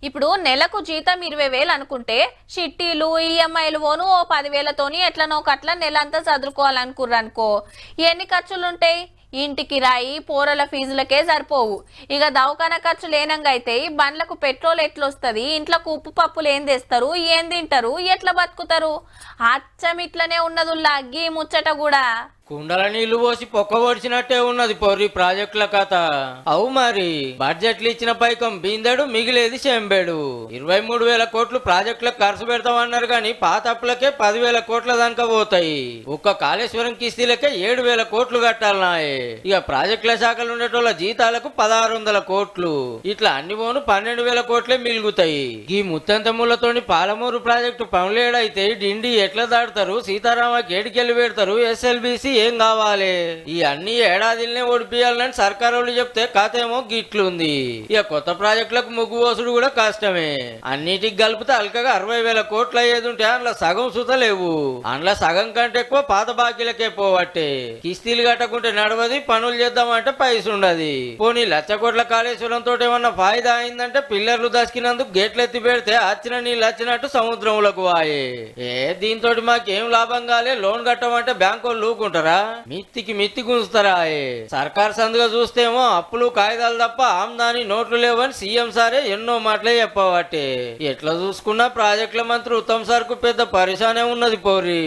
ఇప్పుడు నెలకు జీతం 20,000 అనుకుంటే చిట్టీలు ఈఎంఐలు పోను ఓ 10,000తోని ఎట్లనో కట్ల నెలంతా చదువుకోవాలనుకుర్రనుకో ఎన్ని ఖర్చులుంటాయి? ఇంటికి రాయి పోరల ఫీజులకే సరిపోవు. ఇక దవాఖాన ఖర్చు లేనంగా అయితే బండ్లకు పెట్రోల్ ఎట్లొస్తుంది, ఇంట్లోకి ఉప్పు పప్పులు ఏం తెస్తారు, ఏం తింటారు, ఎట్లా బతుకుతారు? అచ్చం ఇట్లనే ఉన్నదుల్లా గీ ముచ్చట కూడా. కుండల నీళ్లు పోసి పొక్క పొడిచినట్టే ఉన్నది పొర్రి ప్రాజెక్టుల కథ. అవు మరి బడ్జెట్లు ఇచ్చిన పైకం బీందెడు మిగిలేది చెంబేడు. 23,000 కోట్లు ప్రాజెక్టులకు ఖర్చు పెడతామన్నారు గాని పాత అప్పులకే 10,000 కోట్ల దాకా పోతాయి. ఒక్క కాళేశ్వరం కిస్తీలకే 7,000 కోట్లు కట్టాలనాయే. ఇక ప్రాజెక్టుల శాఖలు ఉండేటోళ్ళ జీతాలకు 1,600 కోట్లు. ఇట్లా అన్ని పోను 12,000 కోట్లే మిగులుతాయి. ఈ ముత్తంత ముళ్ళతోని పాలమూరు ప్రాజెక్టు పనులేడైతే డిండి ఎట్లా దాడతారు, సీతారామకి ఏడికెళ్ళి పెడతారు, ఎస్ఎల్బిసి ఏం కావాలి? ఈ అన్ని ఏడాదిలోనే ఓడిపియాలని సర్కారోళ్ళు చెప్తే కథేమో గిట్లుంది. ఇక కొత్త ప్రాజెక్టులకు ముగ్గు పోసుడు కూడా కష్టమే. అన్నిటికి కలిపితే అల్కగా 60,000 కోట్లు అయ్యేది ఉంటే అందులో సగం సుత లేవు. అందులో సగం కంటే ఎక్కువ పాత బాకీలకే పోవట్టే. కిస్తీలు కట్టకుంటే నడవది, పనులు చేద్దామంటే పైసలు ఉండదు. పోనీ 1,00,000 కోట్ల కాళేశ్వరం తోటి ఏమన్నా ఫాయిదా అయిందంటే పిల్లర్లు దసికినందుకు గేట్లు ఎత్తి పెడితే వచ్చిన నీళ్ళు వచ్చినట్టు సముద్రంలోకి వాయే. దీంతో మాకేం లాభం కాలే, లోన్ కట్టమంటే బ్యాంకు వాళ్ళు లూకుంటారు. మిత్తికి మిత్తి గుంజుతారా? సర్కార్ సందుగా చూస్తేమో అప్పులు కాగితాలు తప్ప ఆమ్దాని నోట్లు లేవని సీఎం సారే ఎన్నో మాటలే చెప్పబట్టే. ఎట్లా చూసుకున్నా ప్రాజెక్టుల మంత్రి ఉత్తమ్ సార్ కు పెద్ద పరిశానే ఉన్నది పోరి.